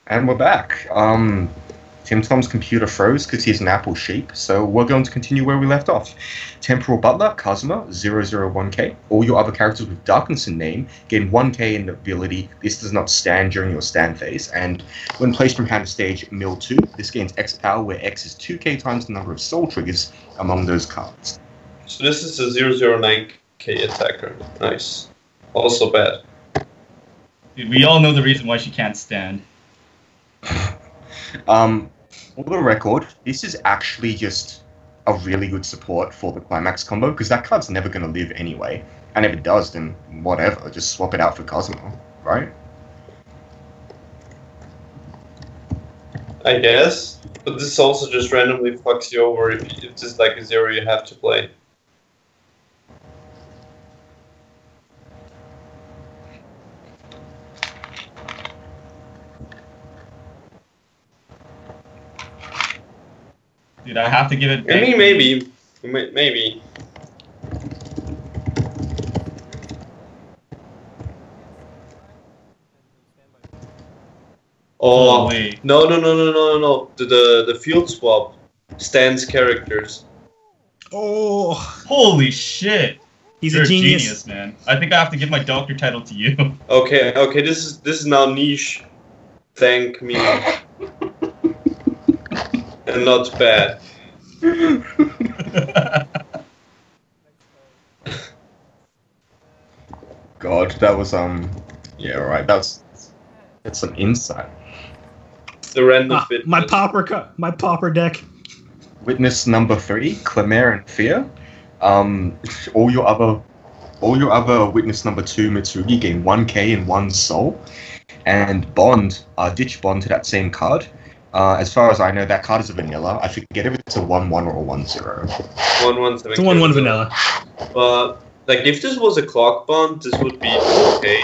And we're back. Tim Tom's computer froze because he's an Apple sheep, so we're going to continue where we left off. Temporal Butler, Kazuma, 001K. All your other characters with Darkness in name gain 1K in ability. This does not stand during your stand phase. And when placed from hand to stage, mill 2. This gains X power, where X is 2K times the number of soul triggers among those cards. So this is a 009K attacker. Nice. Also bad. Dude, we all know the reason why she can't stand. For the record, this is actually just a really good support for the climax combo, because that card's never going to live anyway. And if it does, then whatever, just swap it out for Cosmo, right? I guess. But this also just randomly fucks you over if it's like a 0 you have to play. Dude, I have to give it. I mean, maybe. Oh no! The field swap stands characters. Oh, Holy shit! You're a genius, man. I think I have to give my doctor title to you. Okay. This is now niche. Thank me. And not bad. God, that was yeah, right. That's some insight. The random bit. my pauper deck. Witness number 3, Clemere and Fear. All your other witness number 2, Mitsugi, gain 1K and 1 soul, and Bond, ditch Bond to that same card. As far as I know, that card is a vanilla. I forget if it's a 1-1 or a 1-0. 1-1. It's a 1-1 vanilla. But like, if this was a clock bond, this would be okay.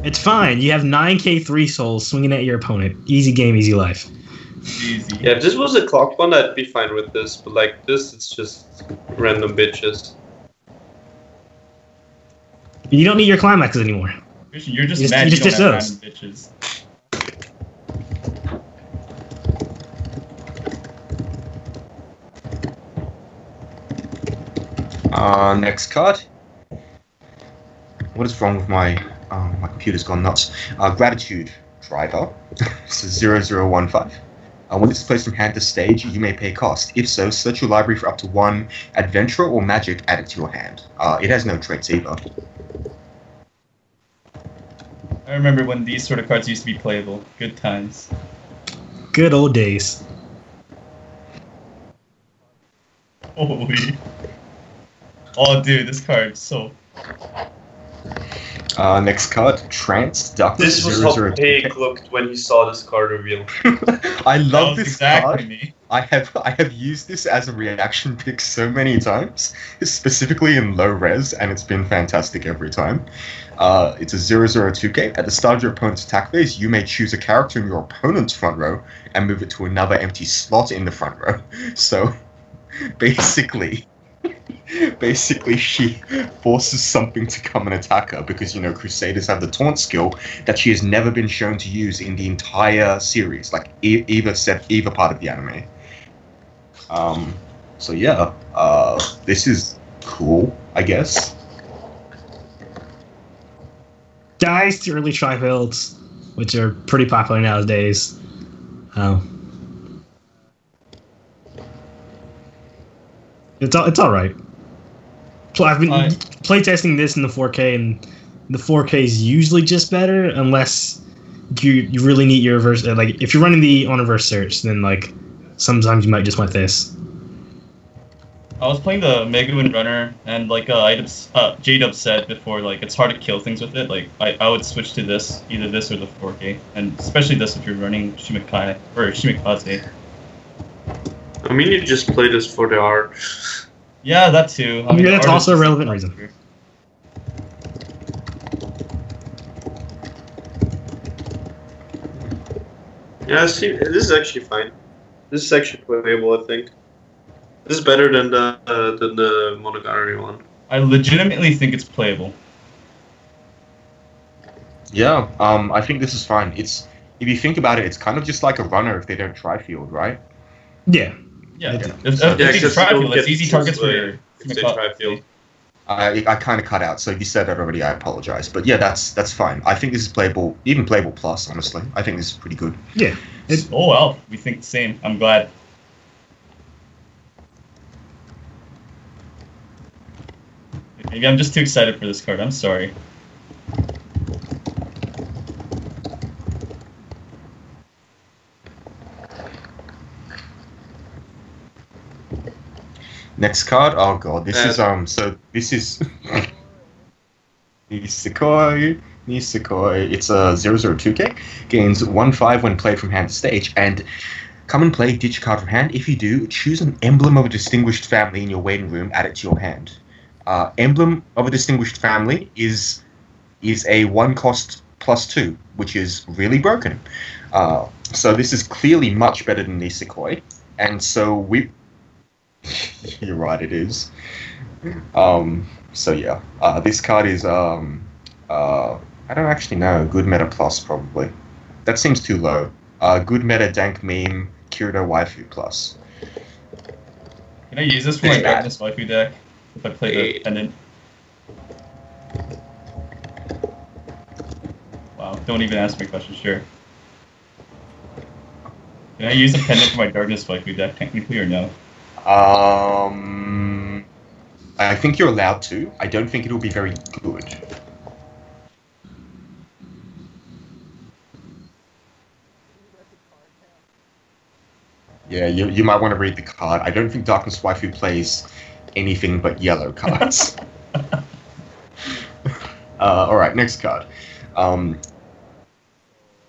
It's fine. You have 9K 3 souls swinging at your opponent. Easy game, easy life. Easy. Yeah, if this was a clock bond, I'd be fine with this. But like this, it's just random bitches. You don't need your climaxes anymore. You're just mad you don't have random bitches. Next card. What is wrong with my computer's gone nuts. Gratitude Driver. This is 0015. When this is placed from hand to stage, you may pay cost. If so, search your library for up to 1 adventure or magic added to your hand. It has no traits either. I remember when these sort of cards used to be playable. Good times. Good old days. Holy. Oh, dude, this card so. Next card, Trance Doctor. This was how Pig looked when he saw this card reveal. I love this exactly card. Me. I have used this as a reaction pick so many times, specifically in low res, and it's been fantastic every time. It's a 002K. At the start of your opponent's attack phase, you may choose a character in your opponent's front row and move it to another empty slot in the front row. So, basically, she forces something to come and attack her because, you know, Crusaders have the taunt skill that she has never been shown to use in the entire series, like either part of the anime. So yeah, this is cool, I guess. Dies to early tri-builds, which are pretty popular nowadays. It's all right. I've been playtesting this in the 4K, and the 4K is usually just better unless you really need your reverse. Like if you're running the on reverse search, then like sometimes you might just want this. I was playing the Meguin Runner, and like J-Dub said before, like it's hard to kill things with it. Like I would switch to this, either this or the 4K, and especially this if you're running Shimikai or Shimikaze. I mean, you just play this for the art. Yeah, that too. I mean, that's also a relevant reason. Yeah, see, this is actually fine. This is actually playable, I think. This is better than the Monogatari one. I legitimately think it's playable. Yeah, I think this is fine. It's if you think about it, it's kind of just like a runner if they don't try field, right? Yeah. Yeah. It- So Yeah, If you because you try don't field, it's get to easy choose targets for like, your if they try field. I kind of cut out. So if you said that already, I apologize. But yeah, that's fine. I think this is playable, even playable plus. Honestly, I think this is pretty good. Yeah. It, Oh well, we think the same. I'm glad. Maybe I'm just too excited for this card. I'm sorry. Next card. Oh god, this is So this is Nisekoi. Nisekoi. It's a 002K. Gains 1/5 when played from hand to stage, and come and play. Ditch a card from hand. If you do, choose an emblem of a distinguished family in your waiting room. Add it to your hand. Emblem of a distinguished family is a 1 cost +2, which is really broken. So this is clearly much better than Nisekoi, and so we. You're right, it is. So yeah, this card is I don't actually know. Good meta plus probably. That seems too low. Good meta dank meme Kirito waifu plus. Can I use this for my It's bad. darkness waifu deck if I play the pendant? Wow, don't even ask me questions. Sure. Can I use a pendant for my darkness waifu deck technically or no? I think you're allowed to. I don't think it'll be very good. Yeah, you might want to read the card. I don't think Darkness Waifu plays anything but yellow cards. Alright, next card.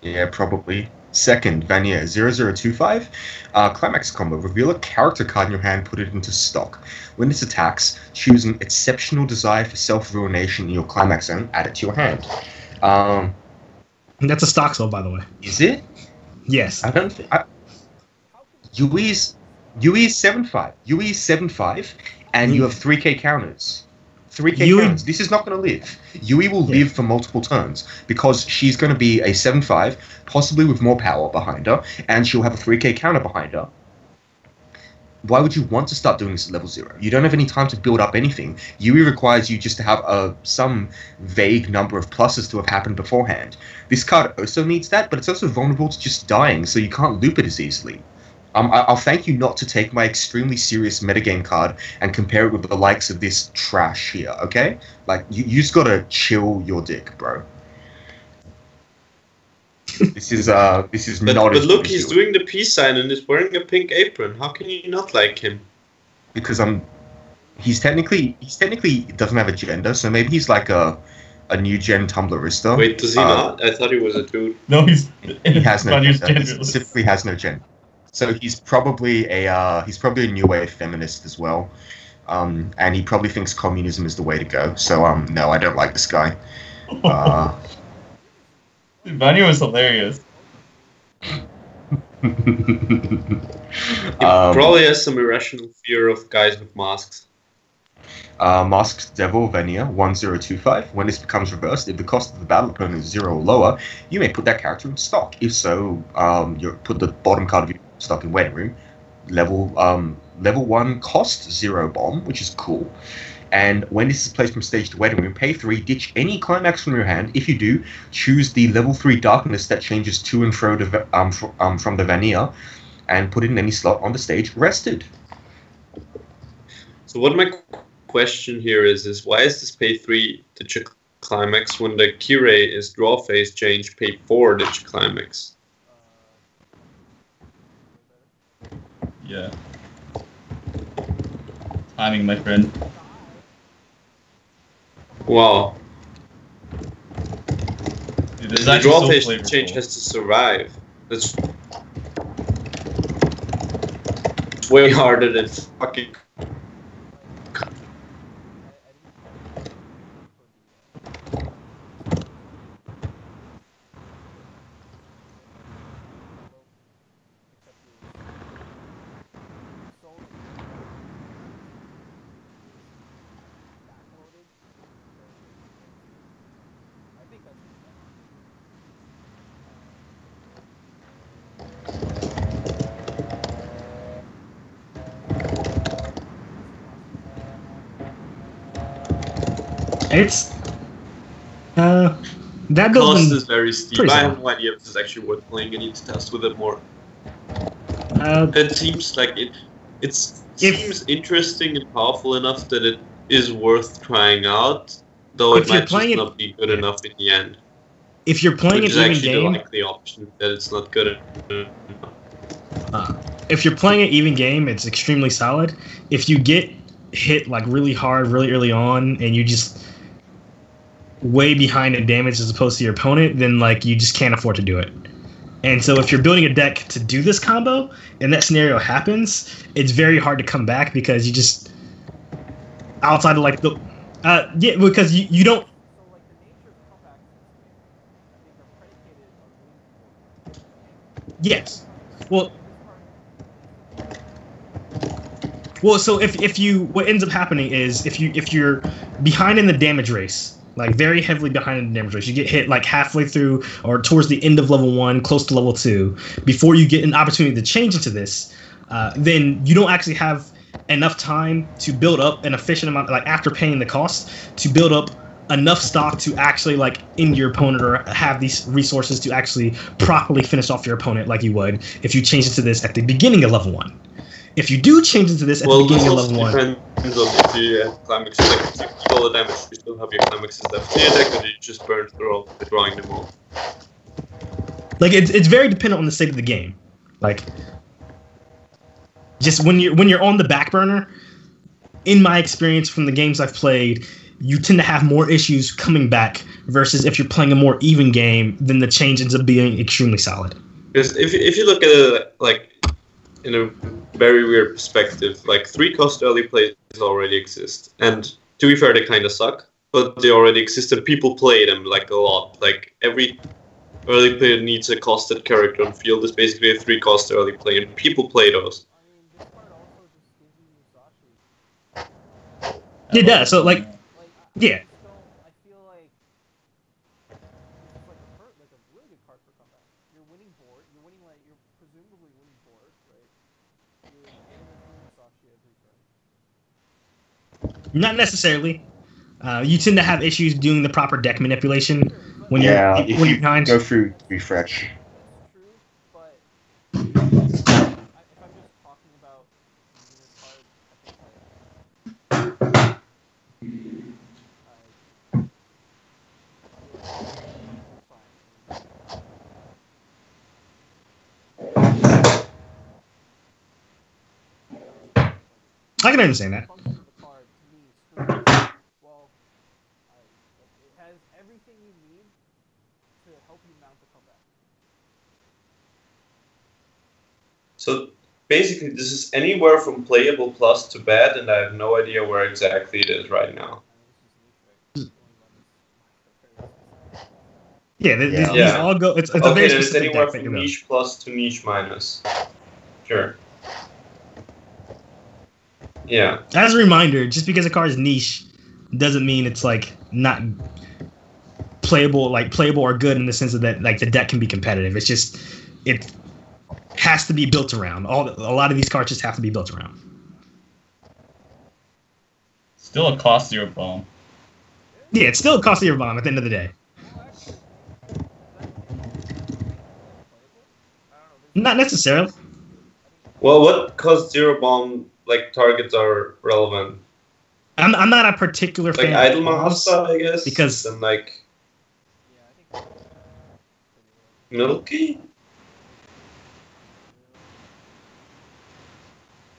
Yeah, probably. Second, Vanier 0025. Climax combo. Reveal a character card in your hand, put it into stock. When this attacks, choose an exceptional desire for self-ruination in your climax zone, add it to your hand. that's a stock spell, by the way. Is it? Yes. I don't think. Yui's 7/5. Yui's 7/5, and you have 3K counters. 3K Yui- counters. This is not going to live. Yui will Yeah. live for multiple turns because she's going to be a 7/5, possibly with more power behind her, and she'll have a 3K counter behind her. Why would you want to start doing this at level 0? You don't have any time to build up anything. Yui requires you just to have some vague number of pluses to have happened beforehand. This card also needs that, but it's also vulnerable to just dying, so you can't loop it as easily. I'll thank you not to take my extremely serious metagame card and compare it with the likes of this trash here, okay? Like, you just gotta chill your dick, bro. This is not But as look, good as he's you. doing the peace sign and is wearing a pink apron. How can you not like him? Because he's technically doesn't have a gender, so maybe he's like a new gen Tumblrista. Wait, does he not? I thought he was a dude. No, he's. He has no Vanier's gender. He genderless. specifically has no gender. So he's probably a new wave feminist as well, and he probably thinks communism is the way to go. So no, I don't like this guy. Vanier was hilarious. He probably has some irrational fear of guys with masks. Masked Devil Vania 1025. When this becomes reversed, if the cost of the battle opponent is 0 or lower, you may put that character in stock. If so, you put the bottom card of your stock in waiting room. Level 1 cost 0 bomb, which is cool. And when this is placed from stage to waiting room, pay 3, ditch any climax from your hand. If you do, choose the level 3 darkness that changes to and fro to, from the Vania, and put it in any slot on the stage rested. So what my question here is why is this pay 3 ditch climax when the Kirei is draw phase change pay 4 ditch climax? Yeah. Timing, my friend. Wow. Dude, this is The actually draw so phase flavorful. change has to survive. That's way harder than fucking. It's that Cost is very steep. pretty I solid. have no idea if this is actually worth playing. I need to test with it more. Uh, It seems like it seems interesting and powerful enough that it is worth trying out, though If it you're might just playing it- not be good enough in the end. if you're playing Which an is even actually game, the likely option that it's not good enough. if you're playing an even game, it's extremely solid. If you get hit like really hard, really early on, and you just way behind in damage as opposed to your opponent, then like you just can't afford to do it. And so if you're building a deck to do this combo and that scenario happens, it's very hard to come back because you just outside of like the because you don't. Yes. Well, so if you what ends up happening is if you're behind in the damage race, like very heavily behind in the damage race, you get hit like halfway through or towards the end of level 1, close to level 2, before you get an opportunity to change into this, then you don't actually have enough time to build up an efficient amount, like after paying the cost, to build up enough stock to actually like end your opponent or have these resources to actually properly finish off your opponent like you would if you change into this at the beginning of level 1. If you do change into this at the beginning of level 1, depends on if you have climax. Like if you keep all the damage, you still have your climaxes left in your deck, or do you just burn through all by drawing them all? like it's very dependent on the state of the game. Like just when you're on the back burner, in my experience from the games I've played, you tend to have more issues coming back versus if you're playing a more even game, then the change ends up being extremely solid. Because if you look at it like in a very weird perspective, like 3-cost early plays already exist, and to be fair, they kind of suck, but they already exist and people play them like a lot. Like every early player needs a costed character on field is basically a 3-cost early play, and people play those. It does. So like, yeah. I feel like it's like a really good card for comeback. You're winning board. You're presumably winning board, right? You're getting Musashi every turn. Not necessarily. You tend to have issues doing the proper deck manipulation when you're if when you you're behind. go through refresh. That's true, but if I'm just talking about using this card, I can understand that. function of the card to me screams, well, it has everything you need to help you mount the comeback. So basically, this is anywhere from playable plus to bad, and I have no idea where exactly it is right now. Yeah, these Yeah. all go. It's a Okay, very then it's specific anywhere deck that from you niche plus to niche minus. Sure. Yeah. As a reminder, just because a card is niche doesn't mean it's like not playable or good in the sense of that like the deck can be competitive. It's just it has to be built around. A lot of these cards just have to be built around. Still a cost 0 bomb. Yeah, it's still a costly bomb at the end of the day. Not necessarily. Well, what cost 0 bomb like targets are relevant? I'm not a particular Like fan Idle of bombs. Mahasa, I guess. because- and like Milky.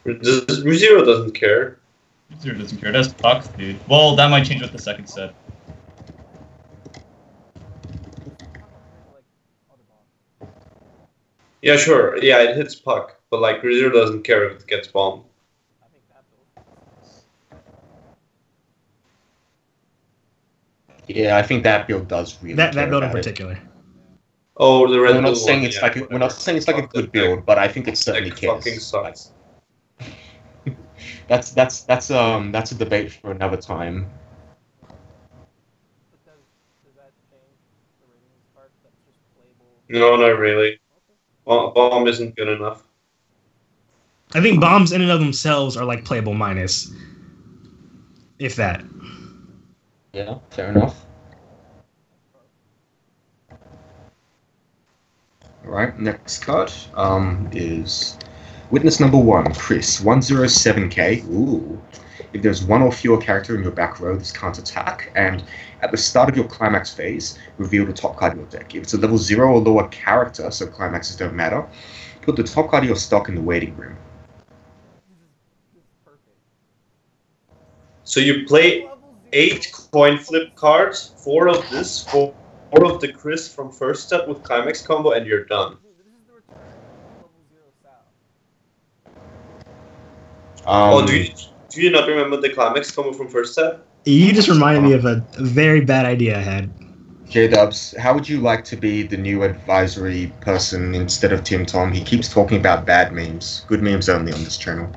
ReZero doesn't care. Zero doesn't care. That's puck, dude. Well, that might change with the second set. Yeah, sure. Yeah, it hits puck, but like ReZero doesn't care if it gets bombed. Yeah, I think that build does really. That care build in about it. particular. Oh, the red. We're not blue saying one, it's yeah, like we're whatever. not saying it's like a Fuck good that build, deck. but I think it certainly Deck cares. fucking sucks. That's a debate for another time. Does that change the ratings part? That's just playable. No, not really. Bomb isn't good enough. I think bombs in and of themselves are like playable minus, if that. Yeah, fair enough. Alright, next card is Witness number 1, Chris, 107k. Ooh. If there's one or fewer character in your back row, this can't attack, and at the start of your climax phase, reveal the top card of your deck. If it's a level 0 or lower character, so climaxes don't matter, put the top card of your stock in the waiting room. This is perfect. So you play Level 8 0. coin flip cards, 4 of this, 4 of the Chris from first set with climax combo, and you're done. This is the return of level 0 Sal. Oh, do you not remember the climax combo from first set? You just reminded me of a very bad idea I had. J-Dubs, how would you like to be the new advisory person instead of Tim Tom? He keeps talking about bad memes. Good memes only on this channel.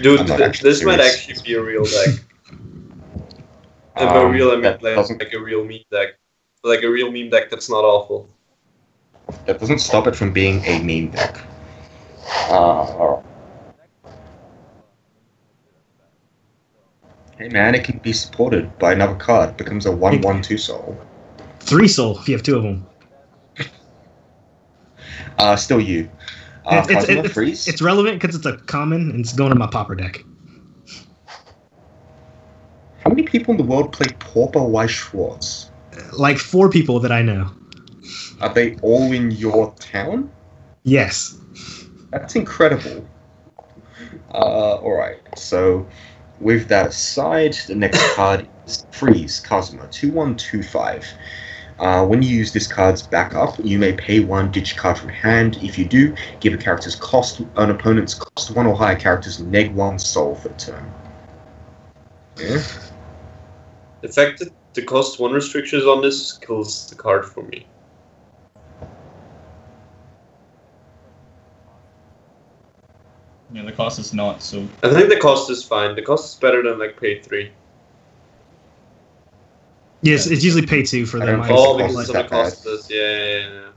Dude, I'm not this might serious. actually be a real deck. And by real, I mean that like doesn't- a real meme deck. Like a real meme deck that's not awful. That doesn't stop it from being a meme deck. Alright. Hey man, it can be supported by another card. Becomes a 1/1/2 soul. 3 soul if you have 2 of them. Still you. Kazuma, freeze. It's relevant because it's a common and it's going in my popper deck. How many people in the world play Pauper Weiss Schwartz? Like 4 people that I know. Are they all in your town? Yes. That's incredible. Alright, so with that aside, the next card is Freeze, Kazuma, 2/1/2/5. When you use this card's backup, you may pay 1, ditch card from hand. If you do, give a character's cost, an opponent's cost 1 or higher character's -1 soul for the turn. Yeah. The fact that the cost 1 restrictions on this kills the card for me. Yeah, the cost is not so. I think the cost is fine. The cost is better than like pay 3. Yes, it's usually pay 2 for I them. don't I think Oh, the guess. because cost of is the that bad. cost of this. Yeah.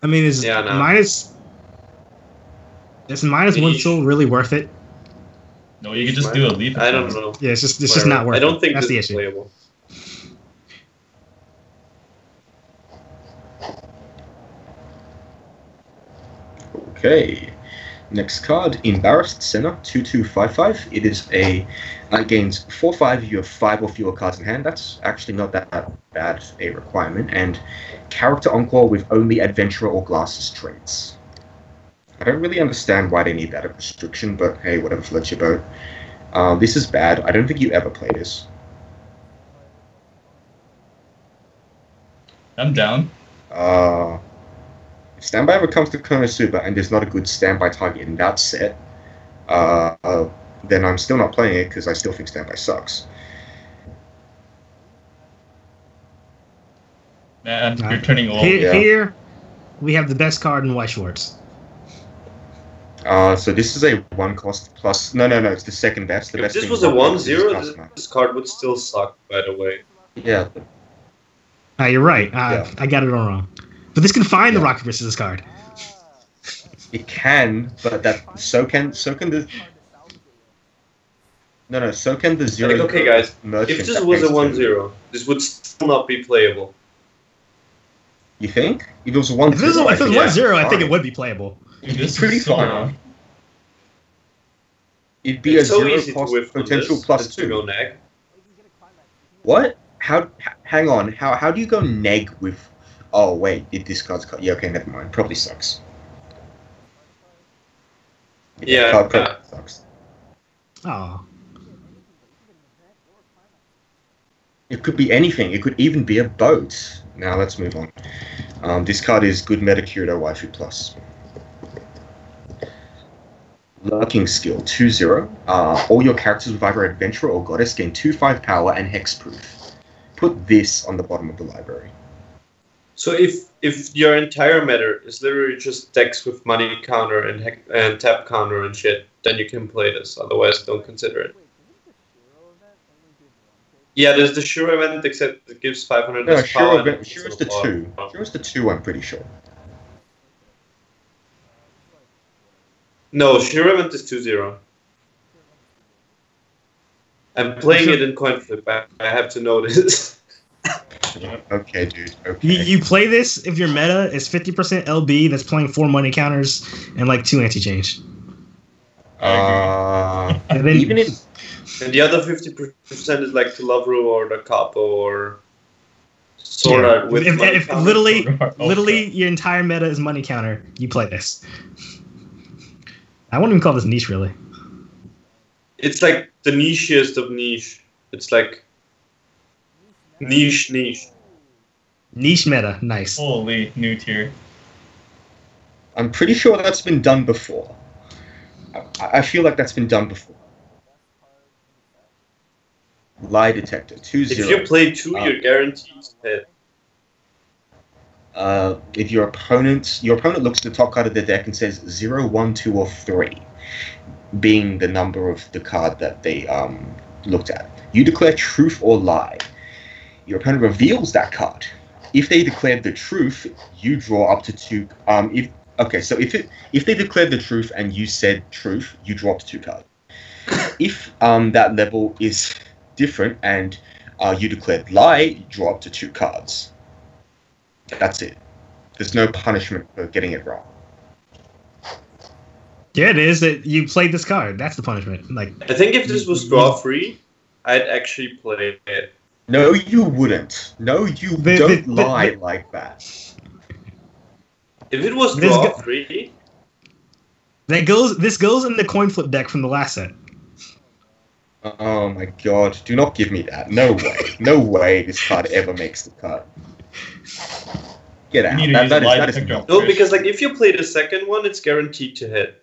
I mean, is Yeah, no. minus. Is -1 soul really worth it? No, you could just do a leap. I don't know. Yeah, it's just Whatever. not worth it. I don't think That's this the is issue. playable. Okay. Next card, Embarrassed Sinner, 2/2/5/5. It is gains 4/5. You have 5 or fewer cards in hand. That's actually not that bad a requirement. And character Encore with only Adventurer or Glasses traits. I don't really understand why they need that restriction, but hey, whatever floats your boat. This is bad. I don't think you ever play this. I'm down. If standby ever comes to Konosuba and there's not a good standby target in that set, then I'm still not playing it because I still think standby sucks. Man, you're turning old. Yeah. Here, we have the best card in White Schwartz. So this is a 1 cost plus. No, it's the second best. The If best this thing was a about it is 1/0, Kazuma. this card would still suck, by the way. Yeah, You're right. Yeah. I got it all wrong. But this can find the Yeah. Rocket versus card. it can, but so can the. No, so can the 0. Like, okay, guys, merchant if this that was a pays 1/0, this would still not be playable. You think? If it was a 1-0, If it was I think 1-0, I it's think it fine. would be playable. Dude, this pretty is so fine. wrong. It'd be It's a so 0 easy to cost whiff on potential this plus and to go 2. neg. What? Hang on. How do you go neg with? Oh wait, if this card's cut. Yeah, okay, never mind. Probably sucks. Yeah, card probably yeah. sucks. Oh. It could be anything. It could even be a boat. Now let's move on. This card is good Metacurator Waifu Plus. Lurking skill 2/0. All your characters with either Adventurer or Goddess gain 2/5 power and hexproof. Put this on the bottom of the library. So if your entire meta is literally just decks with money counter and tap counter and shit, then you can play this. Otherwise, don't consider it. Yeah, there's the Shiro event, except it gives 500 No, less power. and Shiro's it's the a 2. lot. Shiro's the 2, I'm pretty sure. No, Shiro event is 2/0. I'm playing it in coin flip. I have to notice. Okay, dude. Okay. You play this if your meta is 50% LB that's playing 4 money counters and like 2 anti-change. And then Even in And the other 50% is like the Lavru or the Capo or Sword Art with money if counters. literally your entire meta is money counter, you play this. I wouldn't even call this niche really. It's like the nichiest of niche. It's like niche. Niche meta, nice. Holy new tier. I'm pretty sure that's been done before. I feel like that's been done before. Lie detector 2-0. If you play 2, you're guaranteed to hit. If your opponent looks at the top card of the deck and says 0, 1, 2, or 3, being the number of the card that they looked at, you declare truth or lie. Your opponent reveals that card. If they declared the truth, you draw up to 2. If they declared the truth and you said truth, you draw up to 2 cards. If that level is different and you declared lie, you draw up to 2 cards. That's it. There's no punishment for getting it wrong. Yeah, it is that you played this card. That's the punishment. Like, I think if this was draw free, I'd actually play it. No, you wouldn't. No, you don't lie like that. If it was draw free, this goes in the coin flip deck from the last set. Oh my god, do not give me that. No way. No way this card ever makes the cut. Get out. That is not. No, because like if you play the second one, it's guaranteed to hit.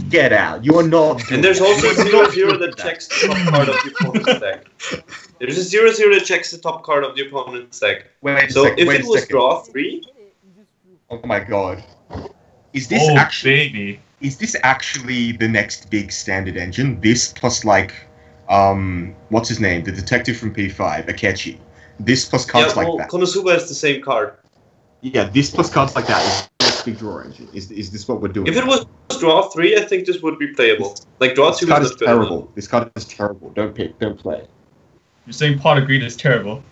Get out. You are not. And there's also a 0-0 that checks the top card of the opponent's deck. There's a 0-0 that checks the top card of the opponent's deck. If it was draw 3... Oh my god. Is this Is this actually the next big standard engine? This plus like, what's his name? The detective from P5, Akechi. This plus cards like that. Konosuba is the same card. Yeah, this plus cards like that is the next big draw engine. Is this what we're doing? If it was draw 3, I think this would be playable. Like draw 2 is terrible. This card is terrible. Don't play. You're saying Pot of Greed is terrible.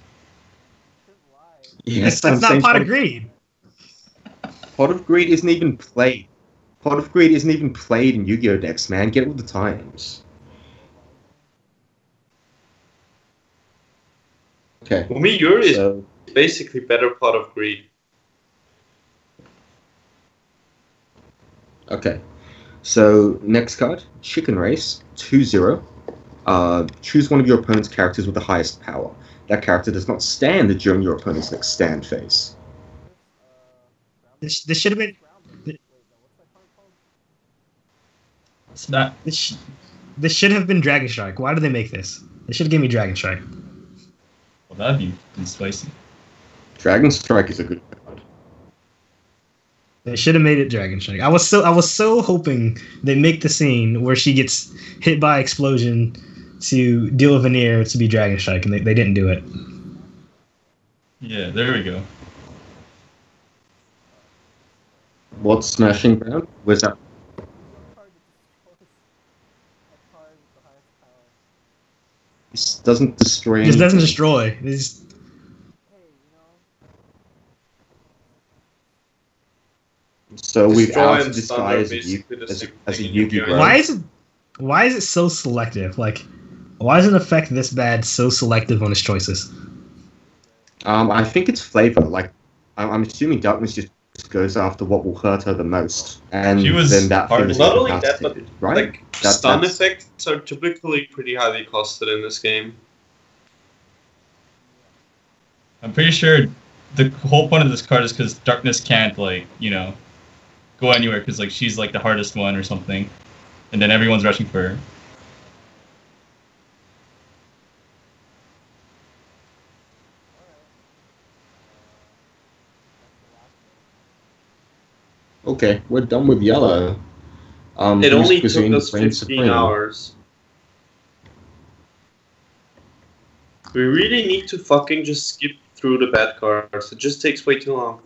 Yes, that's not Pot of Greed. Pot of Greed isn't even played. Pot of Greed isn't even played in Yu-Gi-Oh decks, man. Get with the times. Okay. For me, Yuri is basically better Pot of Greed. Okay. So, next card. Chicken Race. 2-0. Choose one of your opponent's characters with the highest power. That character does not stand during your opponent's next stand phase. This should have been... It's not. This should have been Dragon Strike. Why did they make this? They should have given me Dragon Strike. Well, that'd be spicy. Dragon Strike is a good card. They should have made it Dragon Strike. I was so hoping they make the scene where she gets hit by explosion to deal a veneer to be Dragon Strike, and they didn't do it. Yeah, there we go. What's Smashing Ground? Where's that? This doesn't destroy anything. This doesn't destroy. So we've outed this guy as a Yu-Gi-Oh! Why is it so selective? Like, why does it affect this bad so selective on his choices? I think it's flavor. Like, I'm assuming Darkness just goes after what will hurt her the most, and then that thing not only that, but right? Like stun effects are typically pretty highly costed in this game. I'm pretty sure the whole point of this card is because Darkness can't go anywhere because like she's like the hardest one or something, and then everyone's rushing for her. Okay, we're done with yellow. It only took us 15 hours. We really need to fucking just skip through the bad cards. It just takes way too long.